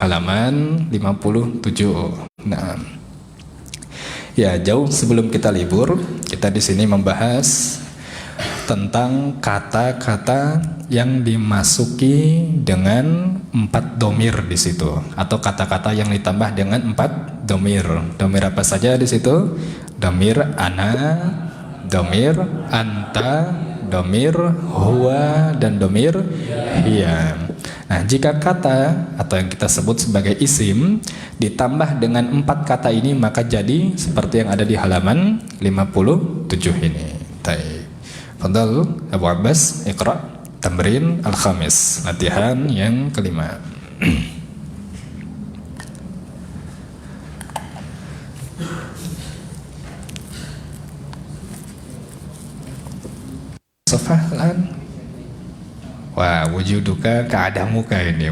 halaman 57. Nah, ya jauh sebelum kita libur, kita di sini membahas tentang kata-kata yang dimasuki dengan 4 domir di situ, atau kata-kata yang ditambah dengan 4 domir. Domir apa saja di situ? Domir ana, domir anta, domir huwa, dan domir hiya. Nah, jika kata atau yang kita sebut sebagai isim ditambah dengan 4 kata ini, maka jadi seperti yang ada di halaman 57 ini. Baik. Fadhal Abu Abbas, Iqra Tamrin Al-Khamis, latihan yang kelima. Sofalan. Wah, wujuduka keadamuka ini.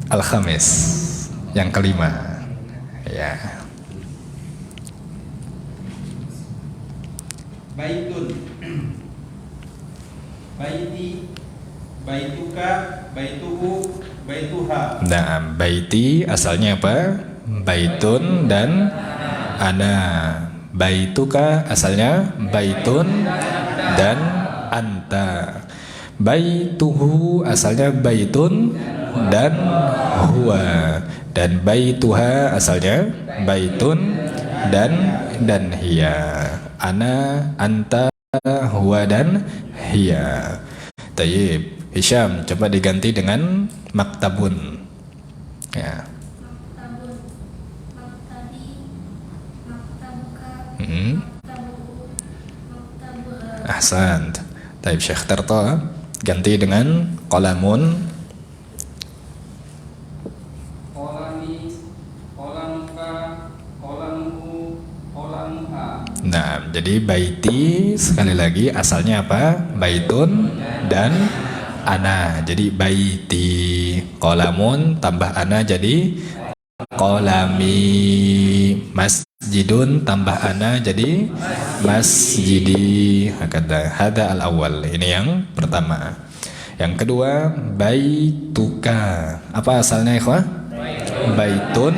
Al-Khamis, yang kelima. Ya. Baitun, baiti, baituka, baituhu, baituha. Nah, baiti asalnya apa? Baitun dan ana. Baituka asalnya baitun dan anta. Baituhu asalnya baitun dan huwa. Dan baituha asalnya baitun dan hiya. Ana, anta, huwa, dan hiya. Tayyib. Hisham, coba diganti dengan maktabun. Ya. Maktabun, maktabi, maktabuka, maktabuha. Ahsan. Tayyib, Syekh Tirta, ganti dengan qalamun. Nah, jadi baiti sekali lagi asalnya apa? Baitun dan ana. Jadi baiti, qalamun tambah ana jadi qalami. Masjidun tambah ana jadi masjidi. Hada al-awwal. Ini yang pertama. Yang kedua, baituka. Apa asalnya, ikhwah? Baitun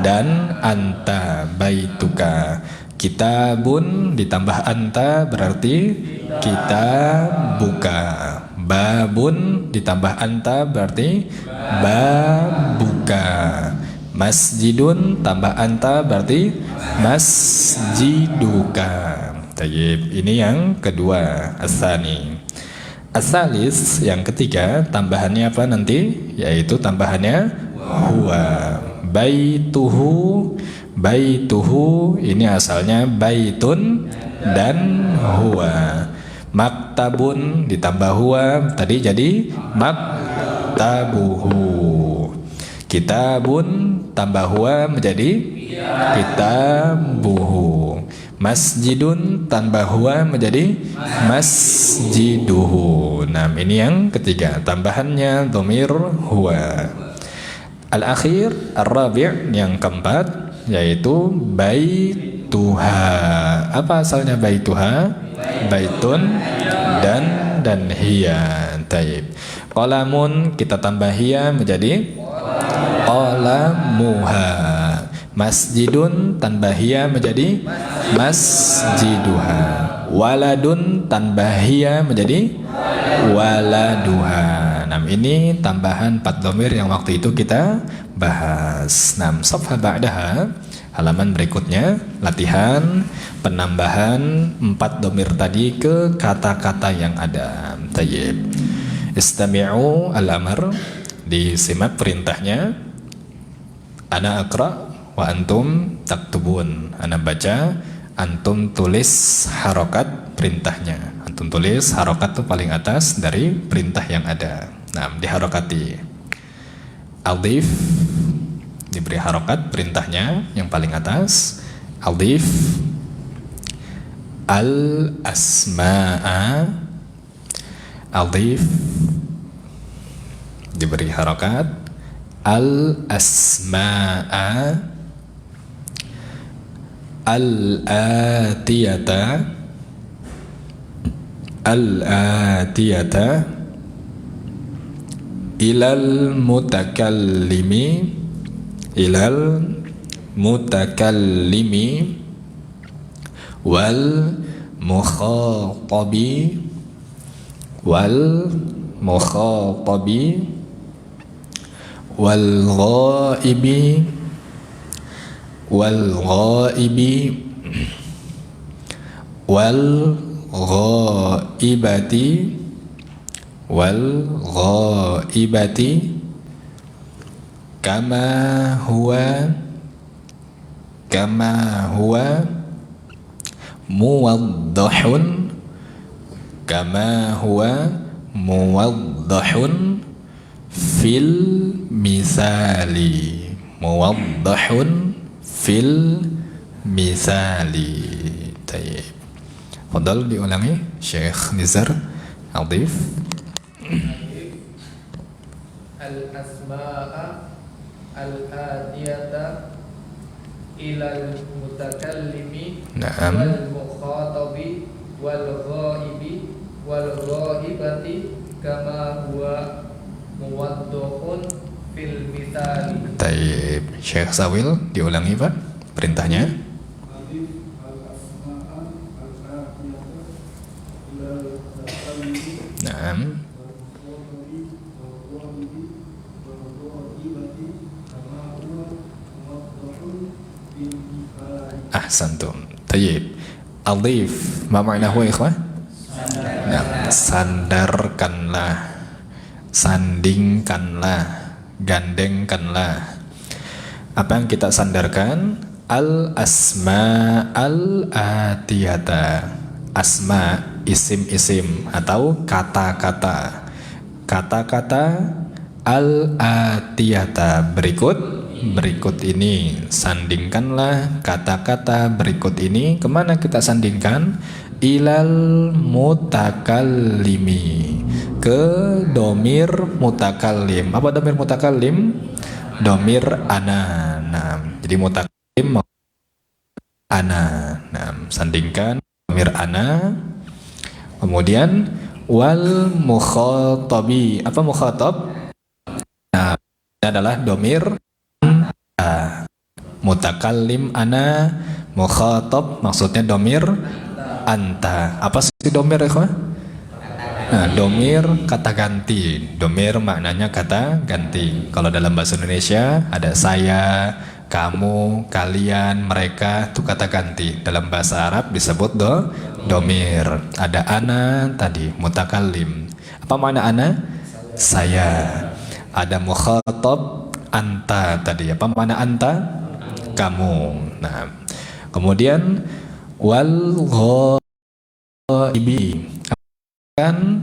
dan anta. Baituka. Kitabun ditambah anta berarti kita buka. Babun ditambah anta berarti babuka. Masjidun tambah anta berarti masjiduka. Tayyib. Ini yang kedua, asani. Asalis yang ketiga, tambahannya apa nanti? Yaitu tambahannya huwa. Baituhu. Baituhu ini asalnya baitun dan huwa. Maktabun ditambah huwa tadi jadi maktabuhu. Kitabun tambah huwa menjadi kitabuhu. Masjidun tambah huwa menjadi masjiduhu. Nah, ini yang ketiga, tambahannya dhamir huwa. Al-akhir, ar-rabi', yang keempat, yaitu baituha. Apa asalnya baituha? Baitun dan hiya. Taib. Qalamun kita tambah hiya menjadi qalamuha. Masjidun tambah hiya menjadi masjiduha. Waladun tambah hiya menjadi waladuha. Nah, ini tambahan 4 dhamir yang waktu itu kita bahas. Nah, safha ba'daha, halaman berikutnya, latihan penambahan 4 dhamir tadi ke kata-kata yang ada. Tayyib. Istami'u al-amr, disimak perintahnya. Ana aqra wa antum taktubun. Ana baca, antum tulis harokat perintahnya. Antum tulis harokat itu paling atas dari perintah yang ada. Nah, diharokati. Aldif, diberi harokat perintahnya yang paling atas. Aldif al-asma'a. Aldif, diberi harokat. Al-asma'a al-atiyata. Al-atiyata ilal mutakallimi, ilal mutakallimi wal mukhatabi, wal mukhatabi wal ghaibi, wal ghaibi wal ghaibati, wal ghaibati kama huwa, kama huwa muwaddahun, kama huwa muwaddahun fil misali, muwaddahun fil misali. Tayyib. Fadal diulangi Syekh Nizar Adif. Al-asma'a al-atiyata ilal mutakallimi Naam. wal mukhatabi wal ghaibi wal ghaibati kama huwa muwaddahun fil mithali. Tayyib. Syekh Sawil diulangi Pak perintahnya. Naam. Ahsantum. Tayyib. Adif. Ma ma'nahu ya ikhwan? Nah, sandarkanlah, sandingkanlah, gandengkanlah. Apa yang kita sandarkan? Al asma al atiyata. Asma, isim-isim atau kata-kata. Kata-kata al atiyata berikut ini. Sandingkanlah kata-kata berikut ini. Kemana kita sandingkan? Ilal mutakallimi, ke domir mutakallim. Apa domir mutakallim? Domir ana. Nah, jadi mutakallim ana. Nah, sandingkan domir ana. Kemudian wal mukhatabi. Apa mukhatab? Nah, ini adalah domir anta. Mutakallim ana, mukhatab maksudnya domir anta. Apa sih domir ya? Nah, domir kata ganti. Domir maknanya kata ganti. Kalau dalam bahasa Indonesia ada saya, kamu, kalian, mereka, itu kata ganti. Dalam bahasa Arab disebut domir. Ada ana tadi, mutakallim. Apa makna ana? Saya. Ada mukhatab, anta tadi. Apa makna anta? Kamu. Nah, kemudian wal ghaibi kan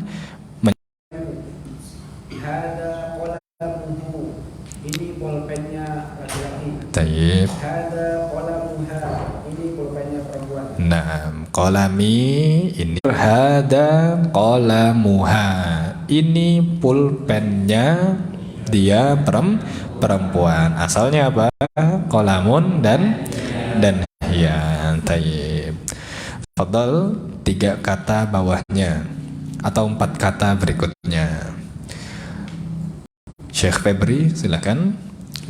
Hada qalamuhu, ini pulpennya laki-laki. tayyib. Hada qalamuha, ini pulpennya perempuan. Nah, qalami ini. Hada qalamuha, ini pulpennya dia perempuan. Asalnya apa? Qalamun dan ya, tayyib. Fadal 3 kata bawahnya atau 4 kata berikutnya. Syekh Febri silakan.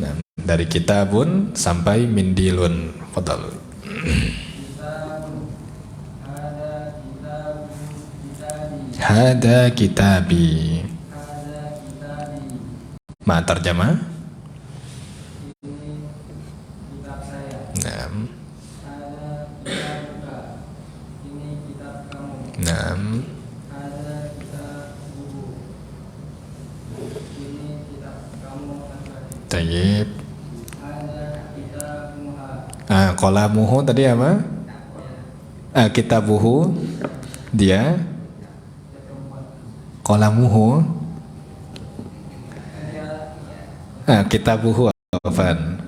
Nah, dari kitabun sampai mindilun. Fadal. Hada kitabi. Ma terjemah? Nah. Nah. Tayyib. Qalamuhu tadi apa? Kitabuhu dia. Qalamuhu. Kitabuhu afan.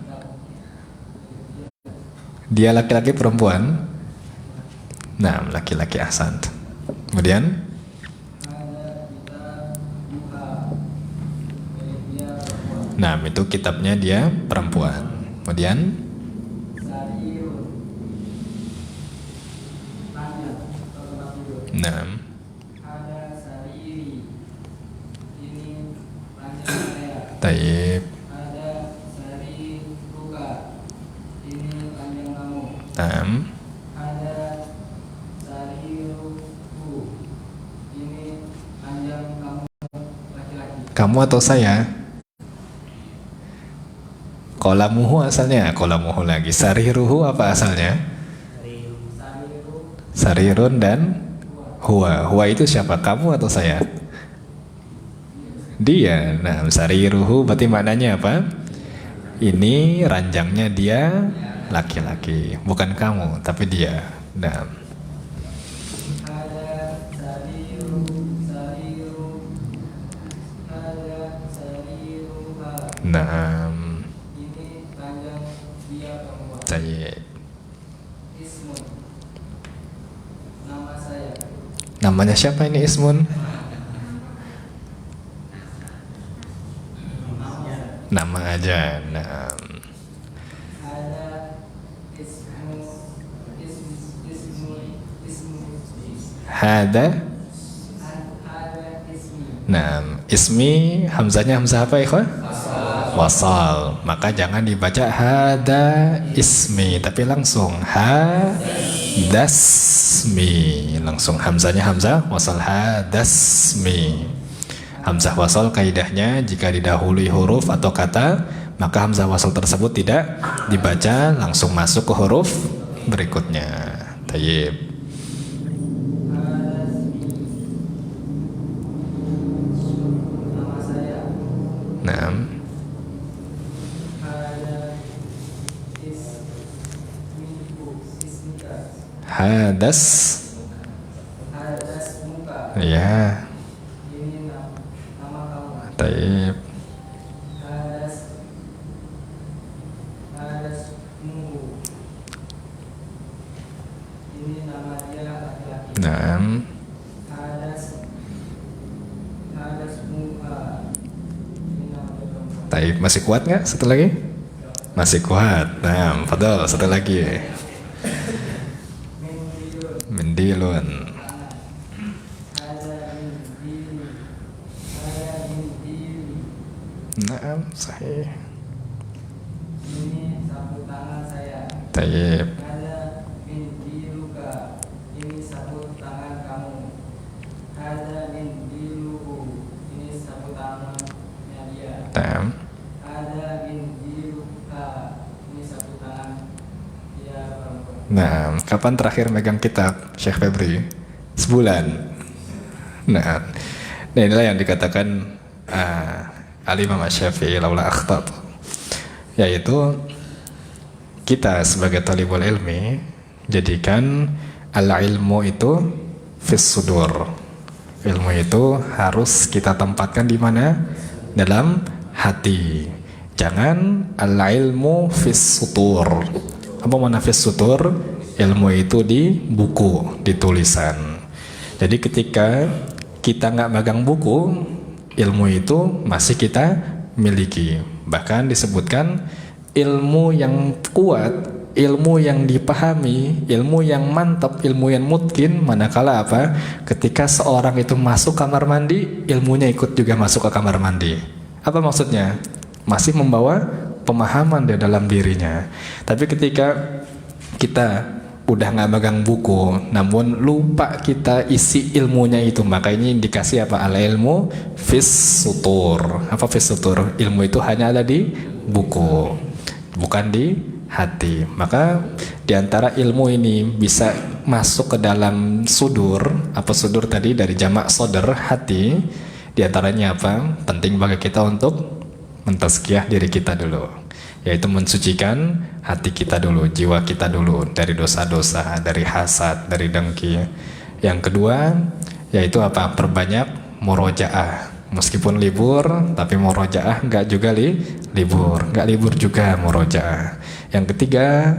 Dia laki-laki perempuan? Nah, laki-laki, ahsan. Kemudian nah, itu kitabnya dia perempuan. Kemudian nah Taib. Ada sari ruka, ini panjang kamu. Naam. Ada sari ruku, ini panjang kamu laki-laki. Kamu atau saya? Qalamuhu asalnya, qalamuhu lagi. Sariruhu apa asalnya? Sari ruku, Sarirun dan huwa. Huwa itu siapa? Kamu atau saya? Dia. Nah, sariruhu berarti maknanya apa? Ini ranjangnya dia laki-laki, bukan kamu, tapi dia. Nah, ada sari ruku, ada sari ruka, nah, ini panjang dia perempuan. Tayyib. Ismun, nama saya. Namanya siapa ini Ismun? Nama aja. Nah, Ada ismu, hada. ada ismi. Nah, ismi hamzahnya hamzah apa ikhwan? Wasal. Maka jangan dibaca hada ismi, tapi langsung hadasmi. Langsung hamzahnya hamzah wasal hadasmi. Hamzah wasal kaidahnya jika didahului huruf atau kata, maka hamzah wasal tersebut tidak dibaca, langsung masuk ke huruf berikutnya. Tayyib. Ada nama saya. Nah, Ada ismiku, ismika. hadas. Ada muka. Ya, Ini nama kamu. tayyib. Ada mu. Ini nama dia laki-laki. Nah, Ada muka. Ini nama dia perempuan. tayyib. Masih kuat nggak? Satu lagi? Masih kuat. Nah, padahal satu lagi. Mendilun. Mendilun. Ada mendili. Ada mendili. Nah, sahih. Ini sapu tangan saya. Tayyib. Ada mindiluka. Ini sapu tangan kamu. Ada mindiluhu. Ini sapu tangannya dia. Nah, Ada mindiluka. Ini sapu tangan dia perempuan. nah, kapan terakhir megang kitab Syekh Febri? Sebulan. Nah, inilah yang dikatakan Al-Imam Asy-Syafi'i laula akhtat, yaitu kita sebagai talibul ilmi jadikan al-ilmu itu fis sudur. Ilmu itu harus kita tempatkan di mana? Dalam hati. Jangan al-ilmu fis sutur. Apa makna fis sutur? Ilmu itu di buku, di tulisan. Jadi ketika kita nggak megang buku, ilmu itu masih kita miliki. Bahkan disebutkan ilmu yang kuat, ilmu yang dipahami, ilmu yang mantap, ilmu yang mungkin manakala apa? Ketika seorang itu masuk kamar mandi, ilmunya ikut juga masuk ke kamar mandi. Apa maksudnya? Masih membawa pemahaman di dalam dirinya. Tapi ketika kita udah nggak megang buku, namun lupa kita isi ilmunya itu, maka ini indikasi apa? Al ilmu fis sutur. Apa fis sutur? Ilmu itu hanya ada di buku, bukan di hati. Maka diantara ilmu ini bisa masuk ke dalam sudur. Apa sudur tadi? Dari jamak sodar, hati. Diantaranya apa? Penting bagi kita untuk mentazkiyah diri kita dulu, yaitu mensucikan hati kita dulu, jiwa kita dulu dari dosa-dosa, dari hasad, dari dengki. Yang kedua, yaitu apa? Perbanyak murojaah. Meskipun libur, tapi murojaah enggak juga libur, enggak libur juga murojaah. Yang ketiga,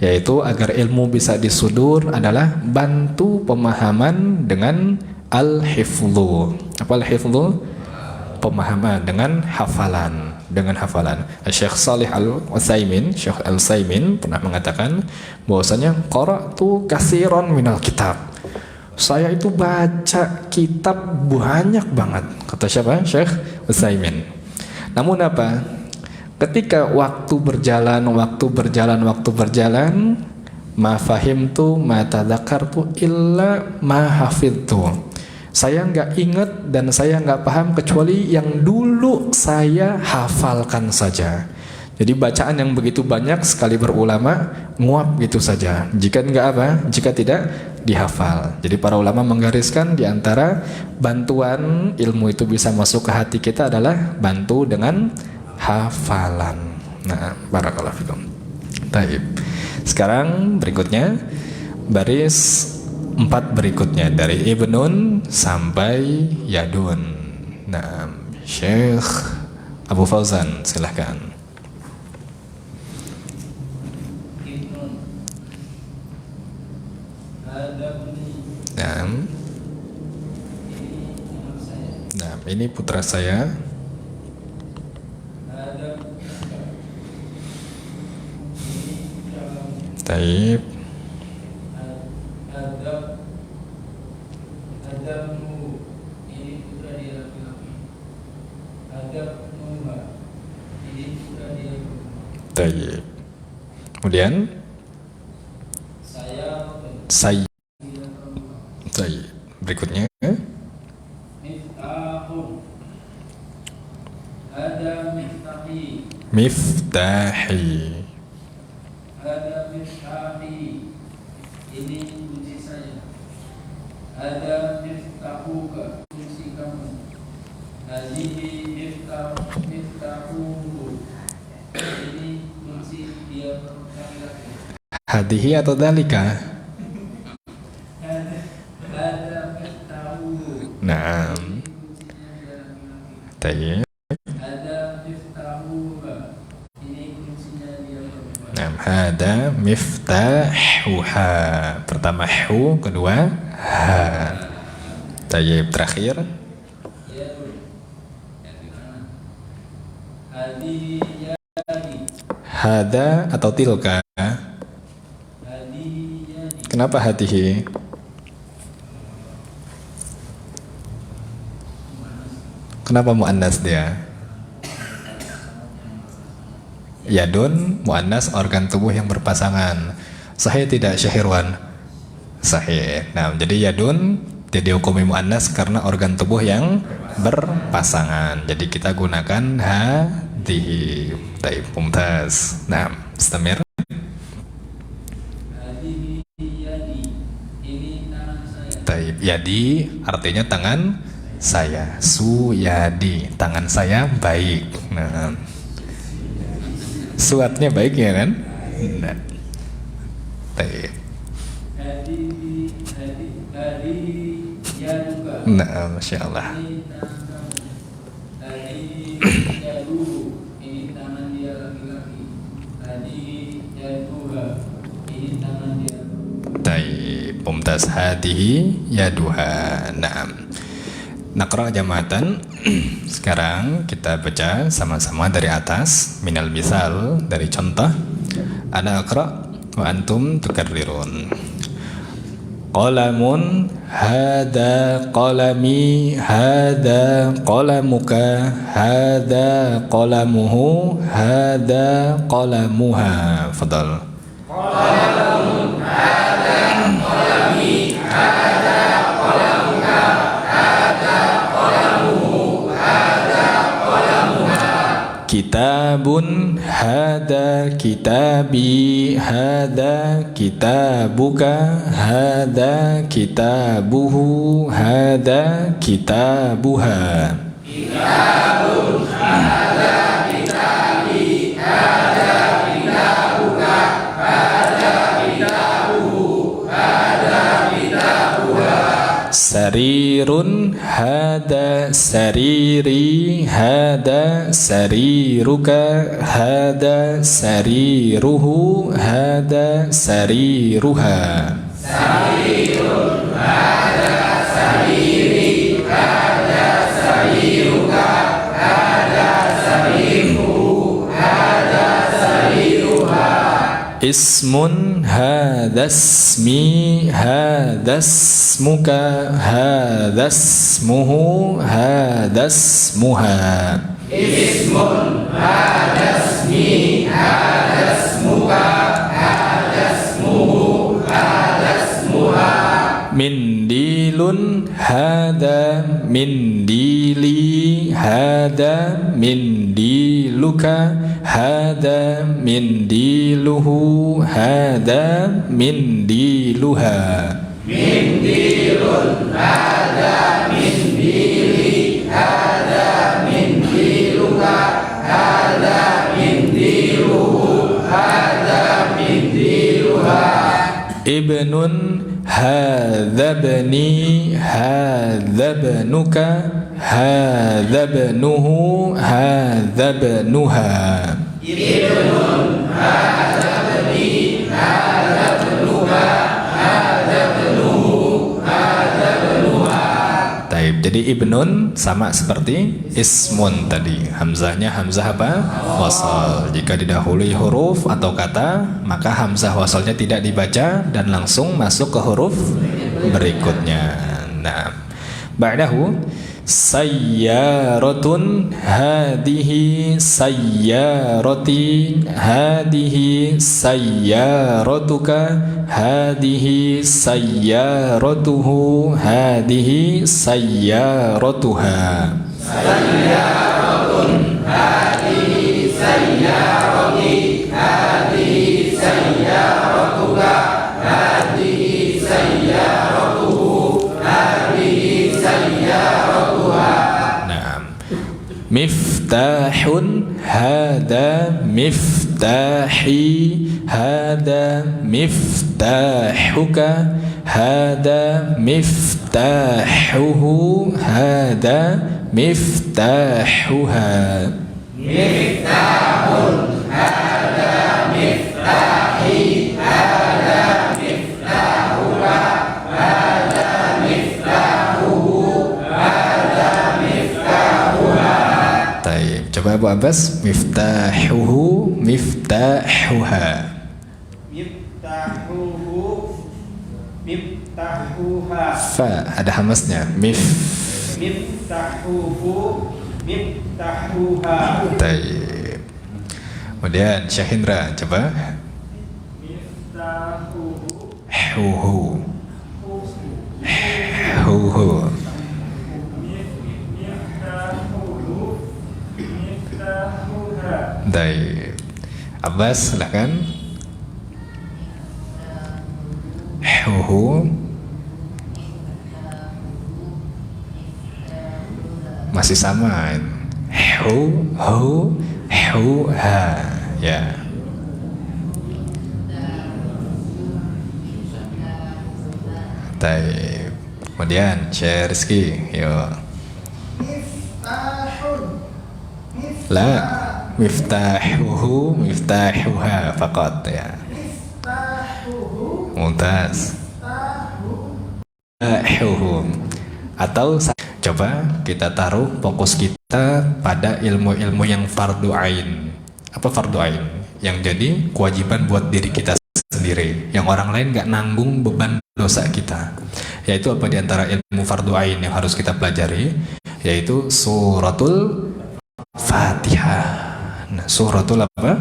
yaitu agar ilmu bisa disudur adalah bantu pemahaman dengan al-hifdhu. Apa al-hifdhu? Pemahaman dengan hafalan, Syekh Shalih Al-Utsaimin, Syekh Al-Utsaimin pernah mengatakan bahwasanya qara'tu katsiran minal kitab. Saya itu baca kitab banyak banget, kata siapa? Syekh Utsaimin. Namun apa? Ketika waktu berjalan, ma fahimtu ma tadzakartu illa ma hafidtu. Saya nggak ingat dan saya nggak paham kecuali yang dulu saya hafalkan saja. Jadi bacaan yang begitu banyak sekali berulama nguap gitu saja. Jika tidak dihafal. Jadi para ulama menggariskan di antara bantuan ilmu itu bisa masuk ke hati kita adalah bantu dengan hafalan. Nah, barakallahu fikum. Baik. Sekarang berikutnya baris 4 berikutnya dari Ibnun sampai Yadun. Nah, Syekh Abu Fauzan silahkan. Ibnun. Hadabni. Nah, Ini anak saya. nah, ini putra saya. Hadab. Ini dalam Taib. Adabmu. Ini putra dia laki-laki. Adabnuha. Ini putra dia perempuan. Taib. Kemudian Saya saya. dia perempuan. Taib. Berikutnya Miftahun. Ada miftahi. Miftahi. Ada miftahi. Ini kunci saya. Ada miftahuka. Kunci kamu. Hadihi miftahuhu. Ini kunci dia laki-laki. Hadihi atau dalika? Ada miftahuhu. Nah, Ini kuncinya dia laki-laki. taib. Ada miftahuha. Ini kuncinya dia perempuan. Nah, hada miftahuha. Pertama hu, kedua ha. Taib. Terakhir Yadun. Hadihi yadi. hada atau tilka. Hadihi yadi. Kenapa hadihi? Kenapa muannas dia? Yadun muannas organ tubuh yang berpasangan. Sahih tidak Syahirwan? Sahih. Nah, jadi yadun jadi hukumi muannas karena organ tubuh yang berpasangan. Jadi kita gunakan hadihi. Taib. Mumtaz. Nah, istamir. Hadihi yadi. Ini tangan saya. Taib. Yadi artinya tangan saya. Suyadi, tangan saya baik. Nah, suatnya baik ya kan? Nah. Taib. Hadihi yaduka. Nah, Masya Allah. Ini tangan kamu. Hadihi yaduhu. Ini tangan dia laki-laki. Hadihi yaduha. Ini tangan dia perempuan. Taib. Mumtaz. Hadihi yaduha. Naam. Naqra jamatan. Sekarang kita baca sama-sama dari atas. Minal misal, dari contoh. Ana aqra wa antum tukarrirun. Qalamun hada qalami hada qalamuka hada qalamuhu hada qalamuha. Fadal. Kitabun hada kitabi hada kitabuka hada kitabuhu hada kitabuha. Sarirun hada sariri hada sariruka hada sariruhu hada sariruha. Ismun hadasmi hadasmuka hadasmuhu hadasmuha. Ismun, hada ismi, hada ismuka, hada ismuhu, hada ismuha. Mindilun hada mindili, hada mindiluka, hada mindiluhu, hada mindiluha. Mindilun, hada mindili, hada mindiluka, hada mindiluhu, hada mindiluha. Ibnun hadza bni, hadza bnuka, hadza bnuhu, hadza bnuha. Ibnun, hada bni, hada bnuka, hada bnuhu, hada bnuha. Taib. Jadi ibnun sama seperti ismun tadi. Hamzahnya hamzah apa? Wasal. Jika didahului huruf atau kata, maka hamzah wasalnya tidak dibaca dan langsung masuk ke huruf berikutnya. Nah, ba'dahu sayyaratun, hadihi sayyarati, hadihi sayyaratuka, hadihi sayyaratuhu, hadihi sayyaratuha. Sayyaratun, hadihi sayyarati, hadihi sayyaratuka, hadihi sayyaratuhu, hadihi sayyaratuha. Nah, miftahun, hada miftahi, hada miftahuka, hada miftahuhu, hada miftahuha. Miftahun, hada miftahi, hada miftahuka, hada miftahuhu, hada miftahuha. Taib. Coba Abu Abbas, miftahuhu, miftahuha. Miftahuhu, miftahuha. Fa ada hamasnya. Miftahuhu, miftahuha. Taib. Kemudian Syahendra, coba. Huhu, huhu. Taib. Abbas, silakan. Huhu. Masih sama. Hu, ha. Ya. Taib. Kemudian Syekh Rizky, yuk. La, miftahuhu, miftahuha faqat ya. Mumtaz. Miftahuhu. Atau coba kita taruh fokus kita pada ilmu-ilmu yang fardu ain. Apa fardu ain? Yang jadi kewajiban buat diri kita sendiri, yang orang lain nggak nanggung beban dosa kita. Yaitu apa diantara ilmu fardu ain yang harus kita pelajari? Yaitu suratul Fatihah. Nah, suratul apa?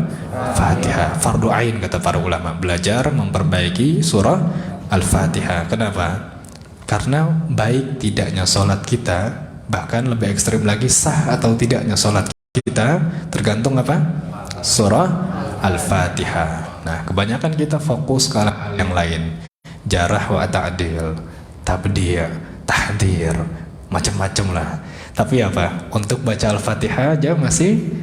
Fatihah. Fardu ain kata para ulama. Belajar memperbaiki surah Al-Fatihah. Kenapa? Karena baik tidaknya sholat kita, bahkan lebih ekstrim lagi sah atau tidaknya sholat kita, tergantung apa? Surah Al-Fatihah. Nah, kebanyakan kita fokus ke hal yang lain. Jarah wa ta'dil, tabdi', tahdir, macam-macam lah. Tapi apa? Untuk baca Al-Fatihah aja masih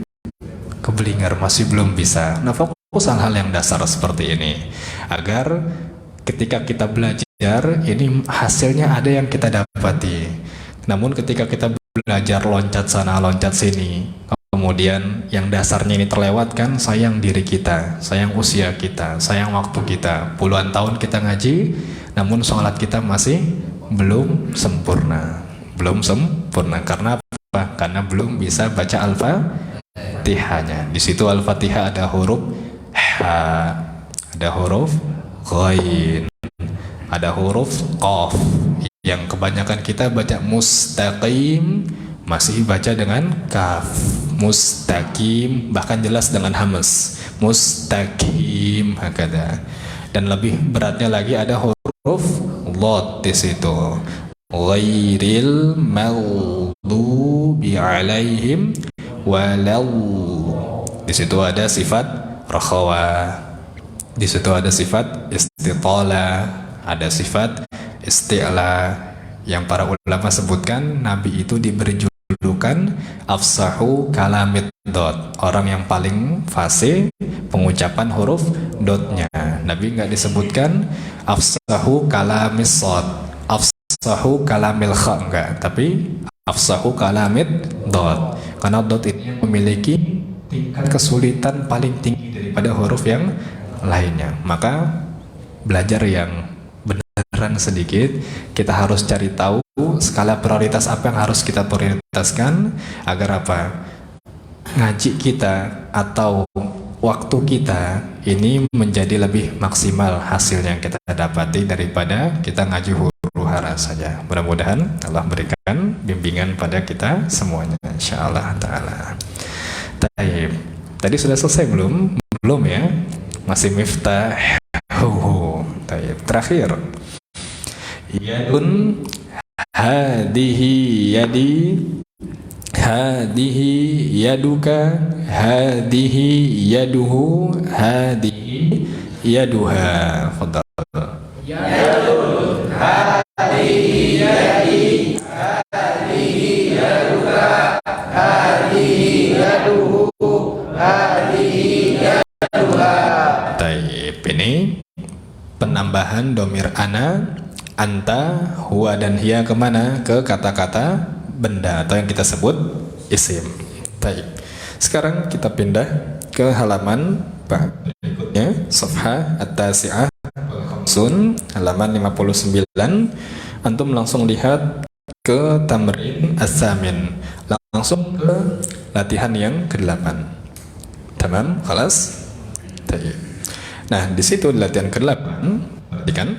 keblinger, masih belum bisa. Nah, fokus hal-hal yang dasar seperti ini, agar ketika kita belajar ini hasilnya ada yang kita dapati. Namun ketika kita belajar loncat sana loncat sini, kemudian yang dasarnya ini terlewatkan, sayang diri kita, sayang usia kita, sayang waktu kita. Puluhan tahun kita ngaji, namun sholat kita masih belum sempurna. Belum sempurna karena apa? Karena belum bisa baca Al-Fatihahnya. Di situ Al-Fatihah ada huruf ha, ada huruf ghain, ada huruf qaf, yang kebanyakan kita baca mustaqim, masih baca dengan kaf. Mustaqim, bahkan jelas dengan hamas. Mustaqim, hakada. Dan lebih beratnya lagi ada huruf dhad di situ. Ghairil maghdubi alaihim walal. Di situ ada sifat rakhawah. Di situ ada sifat istitala, ada sifat isti'la. Yang para ulama sebutkan Nabi itu diberi julukan afsahu kalamid dot, orang yang paling fasih pengucapan huruf dotnya. Nabi nggak disebutkan afsahu kalamis sod, afsahu kalamil kha, enggak, tapi afsahu kalamid dot, karena dot ini memiliki tingkat kesulitan paling tinggi daripada huruf yang lainnya. Maka belajar yang beneran sedikit, kita harus cari tahu skala prioritas apa yang harus kita prioritaskan agar apa? Ngaji kita atau waktu kita ini menjadi lebih maksimal hasilnya yang kita dapati daripada kita ngaji huru-hara saja. Mudah-mudahan Allah berikan bimbingan pada kita semuanya, insyaallah ta'ala. Taib. Tadi sudah selesai belum? Belum ya? Masih miftah. Taib. Terakhir. Yadun, hadihi yadi, hadihi yaduka, hadihi yaduhu, hadihi yaduha. Fadhal. Yadun, hadihi yadi, hadihi yaduka, hadihi yaduhu, hadihi yaduha. Taib. Ini penambahan domir ana, anta, huwa dan hiya kemana? Ke kata-kata benda atau yang kita sebut isim. Taib. Sekarang kita pindah ke halaman berikutnya, Safha At-Tasi'ah Sun, halaman 59. Antum langsung lihat ke tamrin as-samin, langsung ke latihan yang ke-8. Tamam, khalas? Taib. Nah, di situ di latihan ke-8, perhatikan,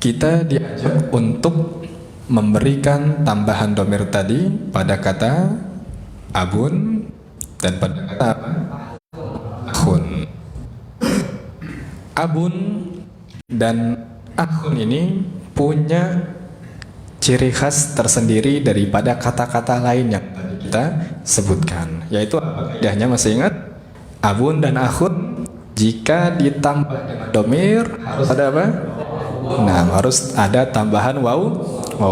kita diajak untuk memberikan tambahan domir tadi pada kata abun dan pada kata apa? Akhun. Abun dan akhun ini punya ciri khas tersendiri daripada kata-kata lain yang tadi kita sebutkan, yaitu apa kaidahnya, masih ingat? Abun dan akhun jika ditambah dengan domir harus ada apa? Nah, harus ada tambahan waw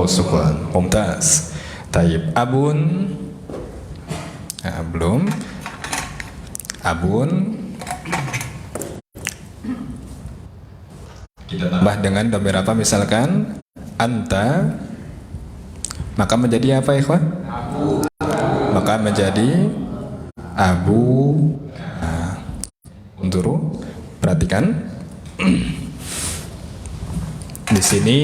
sukun. Mumtaz. Taib. Abun. Nah, belum. Abun. Kita tambah dengan domir apa? Misalkan anta, maka menjadi apa, ikhwan? Maka menjadi abu. Untuk perhatikan di sini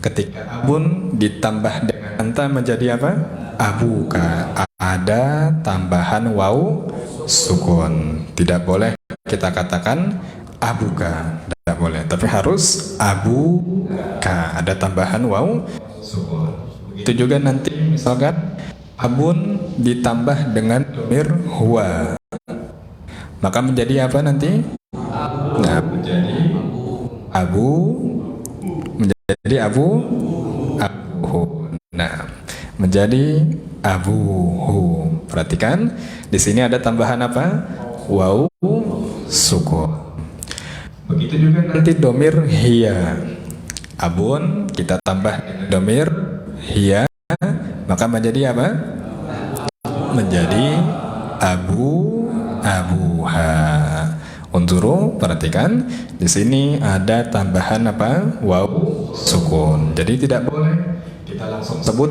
ketika abun ditambah dengan anta menjadi apa? Abuka. Ada tambahan waw sukun. Tidak boleh kita katakan abuka, tidak boleh, tapi harus abuka. Ada tambahan waw sukun. Itu juga nanti misalkan abun ditambah dengan domir huwa, maka menjadi apa nanti? Nah, menjadi abu, menjadi abuhu. Nah, menjadi abuhu. Perhatikan, di sini ada tambahan apa? Waw sukun. Begitu juga nanti domir hiya. Abun kita tambah domir hiya, maka menjadi apa? Menjadi abuha. Unzuru, perhatikan, di sini ada tambahan apa? Waw sukun. Jadi tidak boleh kita langsung sebut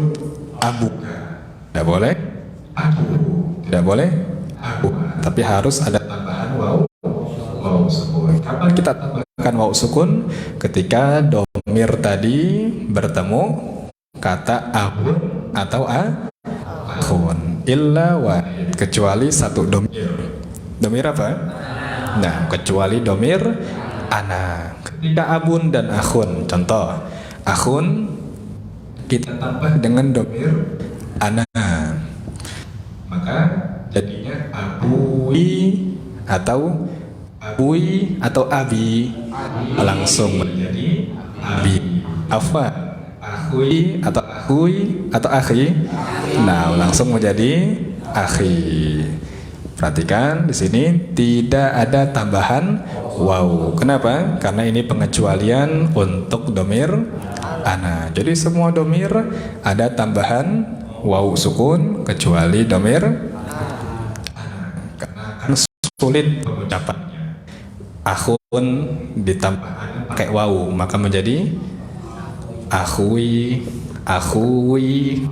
abuka. Tidak boleh abu. Tidak boleh abu. Tapi harus ada tambahan waw sukun. Kapan kita tambahkan waw sukun? Ketika domir tadi bertemu kata abun atau akhun. Illa wahid, kecuali satu domir. Domir apa? Nah, kecuali domir ana. Ketika abun dan akhun, contoh akhun kita tambah dengan domir ana. Maka jadinya abui atau abi langsung menjadi abi. Afwan, akhui atau akhi. Nah, langsung menjadi akhi. Perhatikan di sini tidak ada tambahan waw. Kenapa? Karena ini pengecualian untuk domir ana. Jadi semua domir ada tambahan waw sukun kecuali domir ana. Karena kan sulit pengucapannya. Akhun ditambah pakai waw maka menjadi akhui.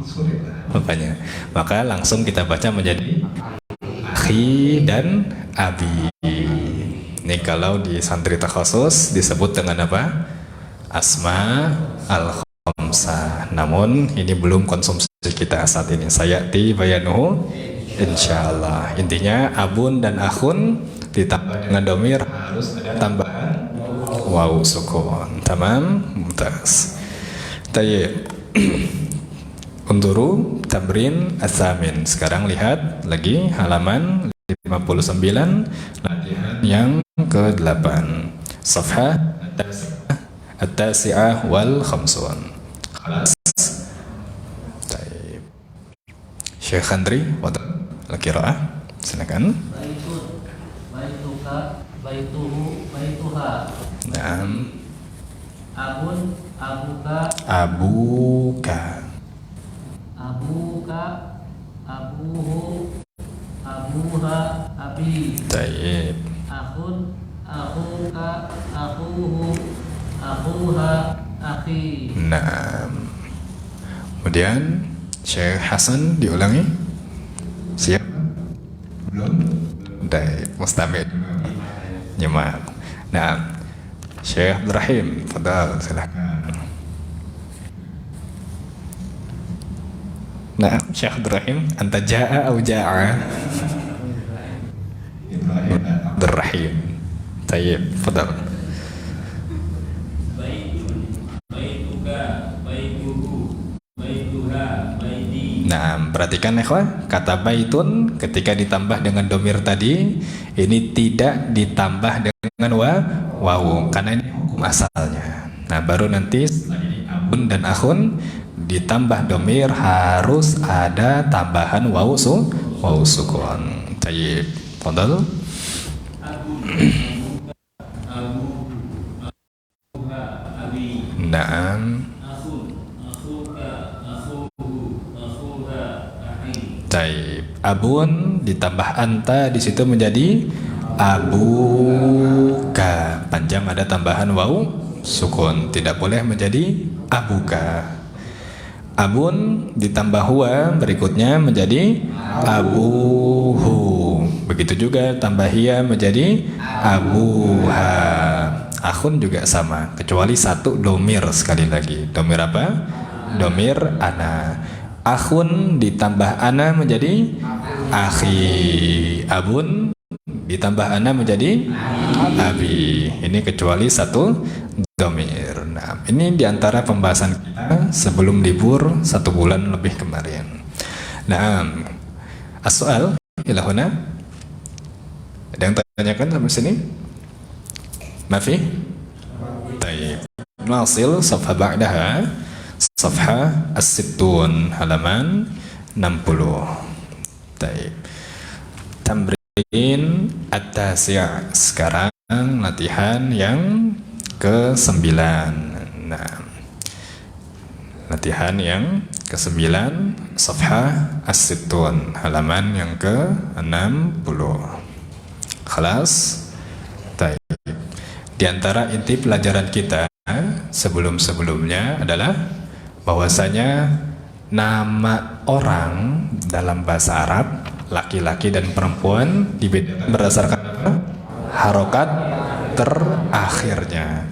Sulit bacanya. Maka langsung kita baca menjadi akhi dan abi. Ini kalau di santri takhasus disebut dengan apa? Asma al-khamsah. Namun ini belum konsumsi kita saat ini. Sayati bayanuhu insyaallah. Intinya abun dan akhun ditambah dengan domir harus ada tambahan waw sukun. Tamam, mumtaz. Tayyib. Unduru tamrin as-samin. Sekarang lihat lagi halaman 59 latihan yang ke-8. Safhah at-tasi'ah wal khamsun. Khalas. Tayyib. Syekh Khandri, wadal al-qiraah. Silakan. Baituhu, baituha. Naam. Abun, abuka. Abuka, abuhu, abuha, abi. Tayyib. Akhun, akhuka, akhuhu, akhuha, akhi. Naam. Kemudian Syekh Hasan diulangi. Siap? Belum? Baik, mustamid. Nyimak. Nah, Syekh Abdurrahim, fadal, silakan. Nah, Syekh Abdurrahim, anta ja'a atau ja'a? Abdurrahim. Tayyib, fadal. Nah, perhatikan ikhwah, kata baitun ketika ditambah dengan domir tadi ini tidak ditambah dengan wawu karena ini hukum asalnya. Nah, baru nanti setelah ini abun dan akhun ditambah domir harus ada tambahan wawu sukun. Tayyib, fadal. Naam. Taib. Abun ditambah anta di situ menjadi abuka. Panjang ada tambahan waw sukun. Tidak boleh menjadi abuka. Abun ditambah huwa berikutnya menjadi abuhu. Begitu juga tambah hiya menjadi abuha. Akhun juga sama kecuali satu domir sekali lagi. Domir apa? Domir ana. Akhun ditambah ana menjadi akhi. Abun ditambah ana menjadi abi. Ini kecuali satu domir. Nah, ini diantara pembahasan kita sebelum libur 1 bulan lebih kemarin. Nah, as-soal ilahuna. Ada yang tanyakan sampai sini? Mafi? Taib. Nasil safha ba'daha. Safha as-sittun halaman 60. Taib. Tamrin at-tasi'. Sekarang latihan yang ke-9. Nah, latihan yang ke-9 safha as-sittun halaman yang ke-60. Khalas. Taib. Di antara inti pelajaran kita sebelum-sebelumnya adalah bahwasanya nama orang dalam bahasa Arab laki-laki dan perempuan dibedakan berdasarkan apa? Harokat terakhirnya.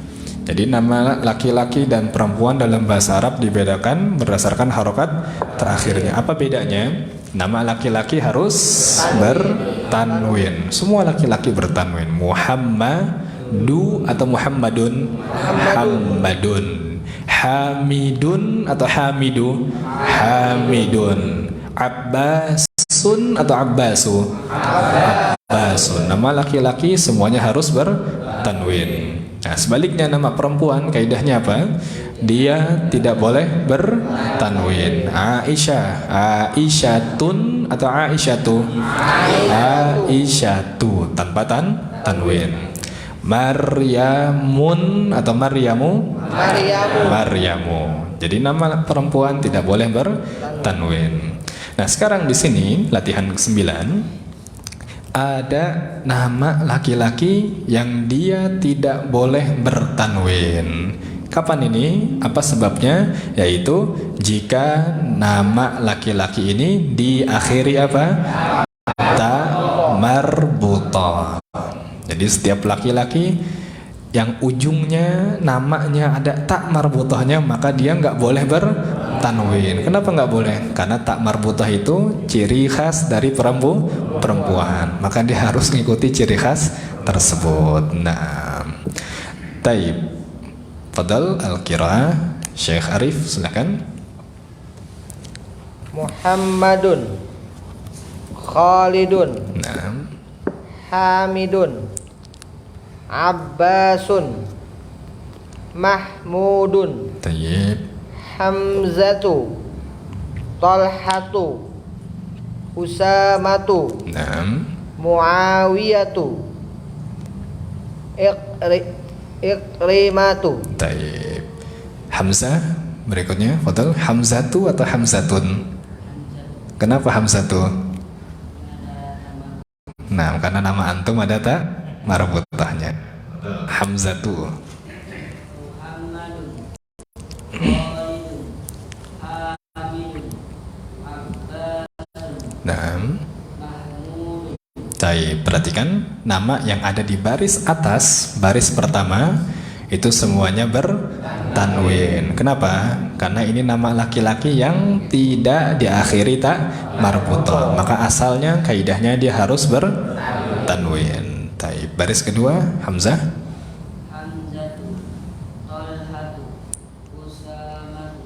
Jadi nama laki-laki dan perempuan dalam bahasa Arab dibedakan berdasarkan harokat terakhirnya. Apa bedanya? Nama laki-laki harus bertanwin. Semua laki-laki bertanwin. Muhammadu atau Muhammadun? Muhammadun. Hamidun atau Hamidu? Hamidun. Abbasun atau Abbasu? Abbasun. Nama laki-laki semuanya harus bertanwin. Nah, sebaliknya nama perempuan kaidahnya apa? Dia tidak boleh bertanwin. Aisyah, Aisyatun atau Aisyatu? Aisyatu tanpa tanwin. Maryamun atau Maryamu? Maryamu. Jadi nama perempuan tidak boleh bertanwin. Nah, sekarang di sini latihan ke-9 ada nama laki-laki yang dia tidak boleh bertanwin. Kapan ini? Apa sebabnya? Yaitu jika nama laki-laki ini diakhiri apa? Ta marbutah. Jadi setiap laki-laki yang ujungnya namanya ada tak marbutahnya, maka dia nggak boleh bertanwin. Kenapa nggak boleh? Karena tak marbutah itu ciri khas dari perempuan. Maka dia harus mengikuti ciri khas tersebut. Nah, taib. Fadal al-qiraah Syekh Arif, silakan. Muhammadun, Khalidun, Nah, Hamidun, Abbasun, Mahmudun, taib. Hamzatu, Talhatu, Usamatu, Nah, Muawiyatu, Ikrimatu. taib. Hamzah berikutnya, Fadal. Hamzatu atau Hamzatun? Kenapa Hamzatu? Nah, karena nama antum ada tak marbutahnya. Hamzatu. Nah, taib. Perhatikan nama yang ada di baris atas, baris pertama itu semuanya bertanwin. Kenapa? Karena ini nama laki-laki yang tidak diakhiri tak marbutah. Maka asalnya kaidahnya dia harus bertanwin. Taib. Baris kedua, Hamzah. Hamzatu, Talhatu, Usamatu,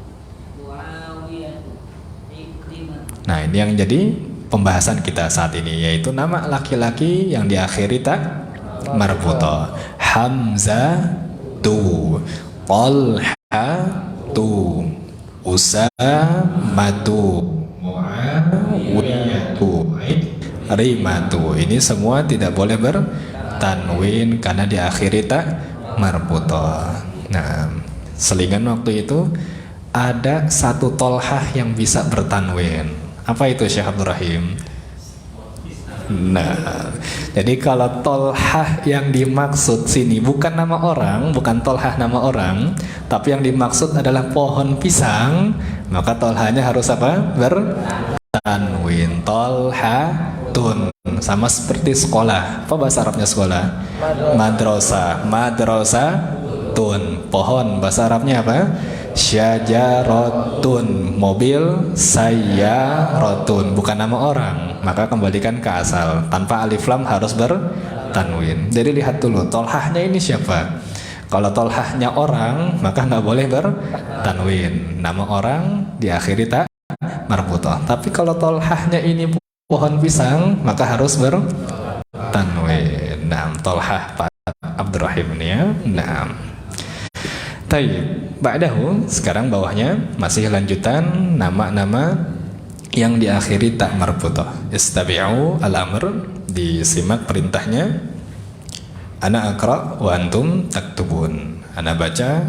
Muawiyatu, Ikrimatu. Nah, ini yang jadi pembahasan kita saat ini, yaitu nama laki-laki yang diakhiri tak marbutah. Hamzatu, Talhatu, Usamatu, Muawiyatu, Rimatu. Ini semua tidak boleh bertanwin karena diakhiri tak marbutah. Nah, selingan waktu itu ada satu tolhah yang bisa bertanwin. Apa itu Syekh Abdul Rahim? Nah, jadi kalau tolhah yang dimaksud sini bukan nama orang, bukan tolhah nama orang, tapi yang dimaksud adalah pohon pisang, maka tolhahnya harus apa? Bertanwin. Tolhatun. Sama seperti sekolah. Apa bahasa Arabnya sekolah? Madrasah. Madrasatun. Pohon. Bahasa Arabnya apa? Syajaratun. Mobil. Sayyaratun. Bukan nama orang. Maka kembalikan ke asal. Tanpa alif lam harus bertanwin. Jadi lihat dulu, tolhahnya ini siapa? Kalau tolhahnya orang, maka nggak boleh bertanwin. Nama orang diakhiri tak marbutah. Tapi kalau tolhahnya ini pohon pisang, maka harus bertanwin. Nah, tolhah Pak Abdurrahim ini ya. Nah, tayyib. Ba'dahu, sekarang bawahnya masih lanjutan nama-nama yang diakhiri tak marbutah. Istabi'u al-amr, disimak perintahnya. Ana aqra wa antum taktubun. Ana baca,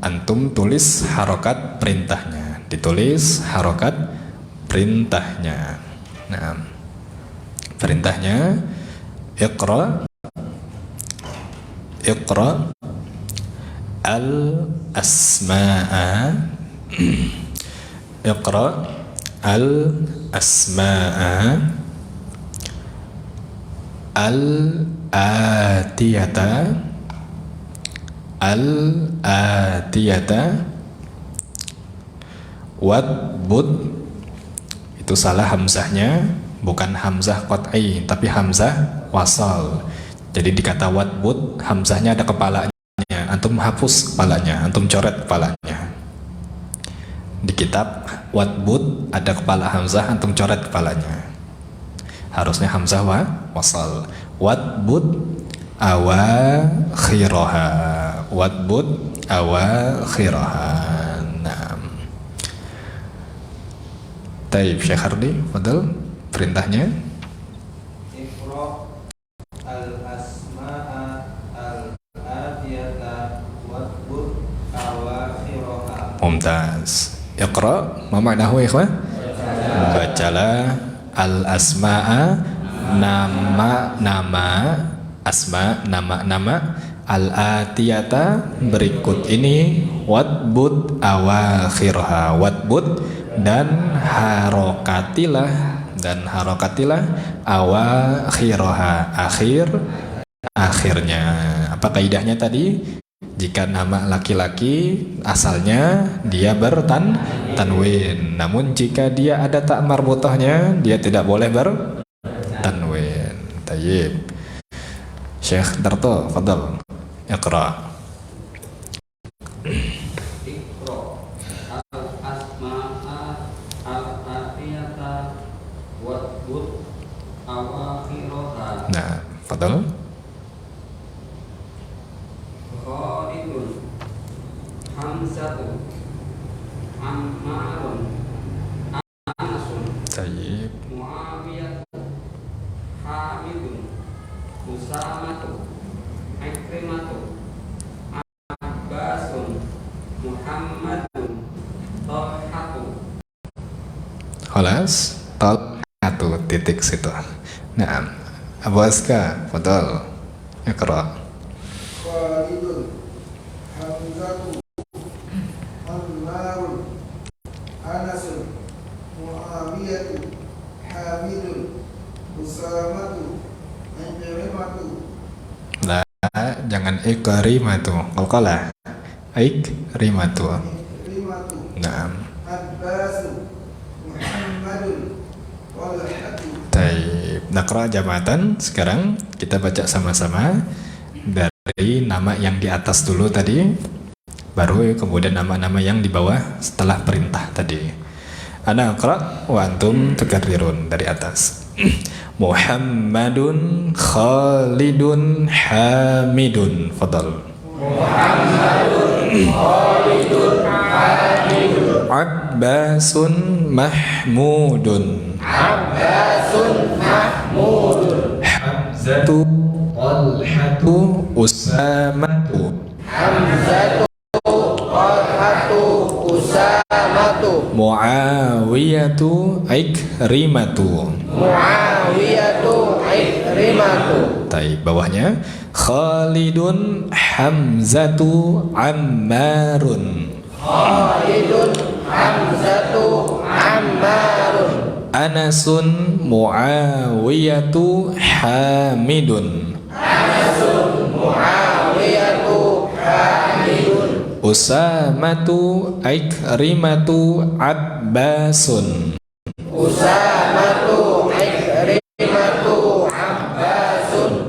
antum tulis harokat perintahnya. Ditulis harokat perintahnya. Nah, perintahnya Iqra al-asma'a. Iqra al-asma'a al-atiyata wadbud. Itu salah hamzahnya, bukan hamzah qat'i tapi hamzah wasal. Jadi di kata wadbud hamzahnya ada kepalanya, antum hapus kepalanya, antum coret kepalanya. Di kitab Wadbud ada kepala hamzah, antum coret kepalanya. Harusnya hamzah wasal. Wadbud awakhiraha. Wadbud awakhiraha. Nah. Taib Syekh Hardi, fadal perintahnya. Iqra al-asma'a al-atiyata wadbud awakhiraha. Mumtaz. Iqra, ma ma'nahu ya ikhwan? Bacalah al-asma'a, nama-nama, asma, nama-nama, al-atiyata, berikut ini, wadbud awakhirha. Wadbud dan harokatilah awakhirha, akhirnya. Apa kaidahnya tadi? Jika nama laki-laki asalnya dia bertanwin, namun jika dia ada tak marbutahnya dia tidak boleh bertanwin. Tayyib. Syekh Darto, fadal. Iqra. Iqra al-asma'a al-atiyata wadbud awakhiraha. Nah, fadal. Khalidun, Hamzatu, Ammarun, Anasun, Tayyib. Muawiyatu, Hamidun, Usamatu, Ikrimatu, Abbasun, Muhammadun, Talhatu. Khalas, Talhatu, titik situ. Nah, Abu Aska, fadal. Iqra. Khalidun, Hamzatu, Ammarun, Anasun, Muawiyatu, Hamidun, Usamatu, Ikrimatu. Lah, jangan ikrimatu. Qalqalah. Ikrimatu. Ikrimatu, Nah, Abbasun, Muhammadun, Talhatu. taib. Naqra jamatan. Sekarang kita baca sama-sama dari nama yang di atas dulu tadi, baru kemudian nama-nama yang di bawah setelah perintah tadi. Ana aqra wa antum tukarrirun dari atas. Muhammadun, Khalidun, Hamidun. Fadal. Abbasun, Mahmudun. Hamzatu, Talhatu, Usamatu. Muawiyatu, Ikrimatu. Taib, bawahnya Khalidun, Hamzatu, Ammarun. Anasun, Muawiyatu, Hamidun. Usamatu, Ikrimatu, Abbasun.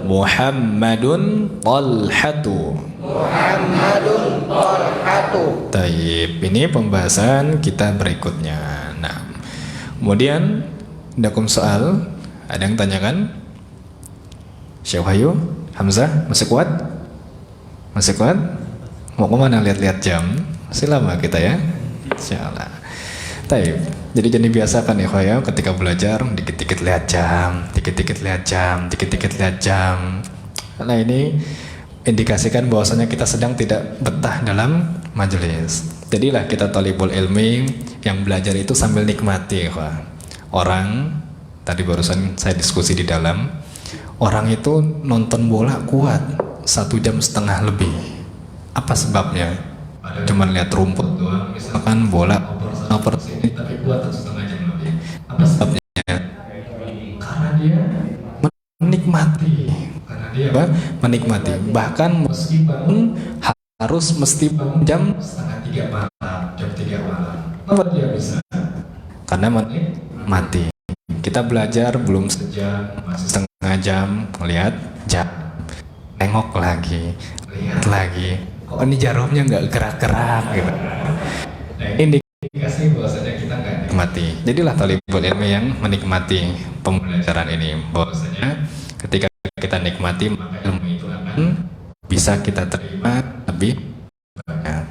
Muhammadun, Talhatu. Taib, ini pembahasan kita berikutnya. Nah, kemudian dakum soal, ada yang tanyakan? Syekh Wahyu, Hamzah, masih kuat? Masih kuat? Mau kemana lihat-lihat jam? Masih lama kita ya? Insyaallah. Taib. Jadi biasakan ya Wahyu, ketika belajar dikit-dikit lihat jam, dikit-dikit lihat jam, dikit-dikit lihat jam. Nah, ini indikasikan bahwasanya kita sedang tidak betah dalam majelis. Jadilah kita talibul ilmi yang belajar itu sambil nikmati. Wah. Orang, tadi barusan saya diskusi di dalam, orang itu nonton bola kuat 1,5 jam lebih. Apa sebabnya? Cuman lihat rumput doang, misalkan bola oper sini tapi kuat 1,5 jam lebih. Apa sebabnya? Karena dia menikmati. Menikmati, bahkan meskipun harus mesti bangun jam 2:30 malam, jam 3 malam. Kenapa dia bisa? Karena menikmati. Kita belajar belum sejam, masih setengah jam, melihat jam, nengok lagi, lihat lagi. Kok ini jarumnya nggak gerak-gerak gitu. Nah, ini indikasi bahwasanya kita nggak menikmati. Jadilah talibul ilmi yang menikmati pembelajaran ini. Bahwasanya ketika kita nikmati, maka ilmu itu akan bisa kita terima lebih banyak.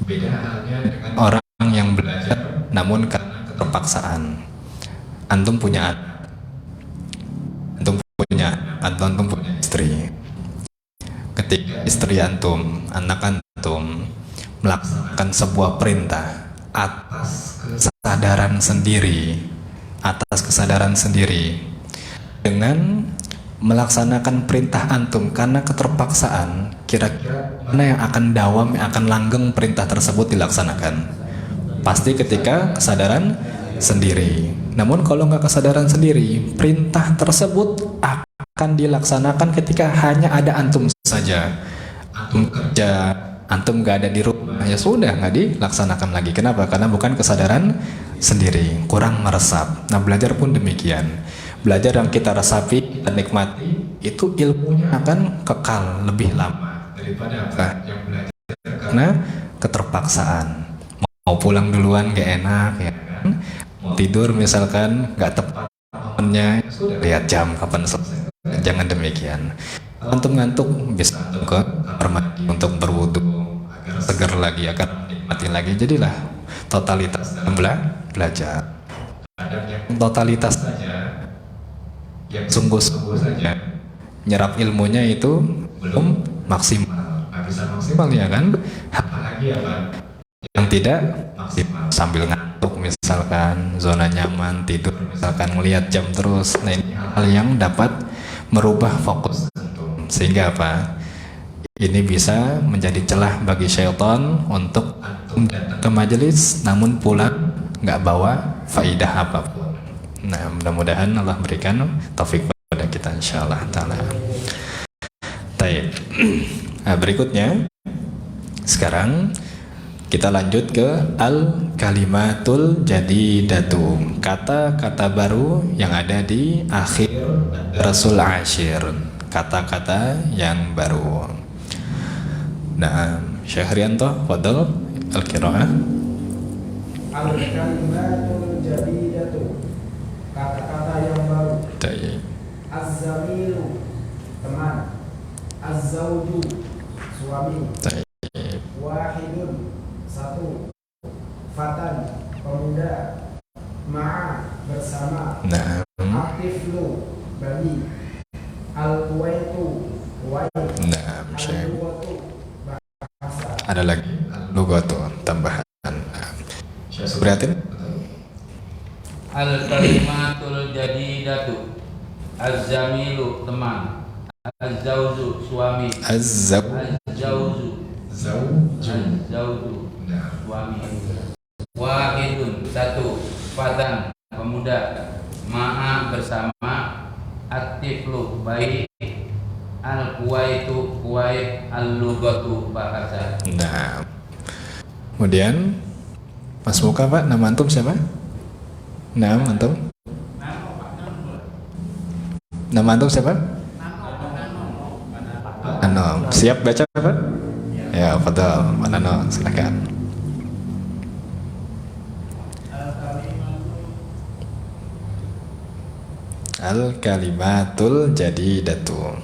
Beda halnya dengan orang yang belajar namun karena keterpaksaan. Antum punya anak, antum punya istri. Ketika istri antum, anak antum melaksanakan sebuah perintah atas kesadaran sendiri, dengan melaksanakan perintah antum karena keterpaksaan, kira-kira mana yang akan dawam, yang akan langgeng perintah tersebut dilaksanakan? Pasti ketika kesadaran sendiri. Namun kalau nggak kesadaran sendiri, perintah tersebut akan dilaksanakan ketika hanya ada antum saja. Antum kerja, antum nggak ada di rumah, ya sudah, nggak dilaksanakan lagi. Kenapa? Karena bukan kesadaran sendiri, kurang meresap. Nah, belajar pun demikian. Belajar yang kita resapi, kita nikmati, itu ilmunya akan kekal lebih lama daripada apa yang belajar karena keterpaksaan. Mau pulang duluan gak enak, ya kan? Mau tidur misalkan gak tepat momennya, lihat jam kapan selesai. Jangan demikian. Kalau antum ngantuk, bisa antum ke kamar mandi untuk berwudu agar segar lagi, agar nikmati lagi. Jadilah totalitas dalam belajar. Ada yang totalitas saja, yang sungguh-sungguh saja, nyerap ilmunya itu belum maksimal, nggak bisa maksimal, ya kan? Apalagi apa yang tidak maksimal, sambil ngantuk misalkan, zona nyaman, tidur misalkan, melihat jam terus. Nah, ini hal yang dapat merubah fokus antum, sehingga apa? Ini bisa menjadi celah bagi syaitan untuk antum datang ke majelis namun pulang nggak bawa faidah apapun. Nah, mudah-mudahan Allah berikan taufik pada kita, insyaallah ta'ala. Baik. Nah, berikutnya sekarang kita lanjut ke al-kalimatul jadidatu, kata-kata baru yang ada di akhir Rasul Ashir, kata-kata yang baru. Nah, Syekh Rianto, fadhal al-qiraah. Al-kalimatul jadidatu, kata-kata yang baru. Baik. Az-zamilu, teman. Az-zawju, suami. Baik. Wahidun, satu. Fatan, pemuda. Ma'a, bersama. Nah, Aktiflu, bayi. Al-kuwaitu, kuwait. nah, Syekh. Al-lughatu, bahasa. Ada lagi lugatu tambahan. Nah, Syekh Subriatin. Al-kalimatul jadidatu, az-zamilu, teman. Az-zawju, suami. Az-zawju, suami. Wahidun, satu. Fatan, pemuda. Ma'a, bersama. Aktiflu, baik. Al-kuwaitu, kuwait. Al-lughatu, bahasa. Nah, kemudian Mas Muka, Pak, nama antum siapa? Nama antum? Nama antum siapa? Ano, siap baca, Pak? Ya, fadhal, Ano, silakan. Al-kalimatul jadidatu.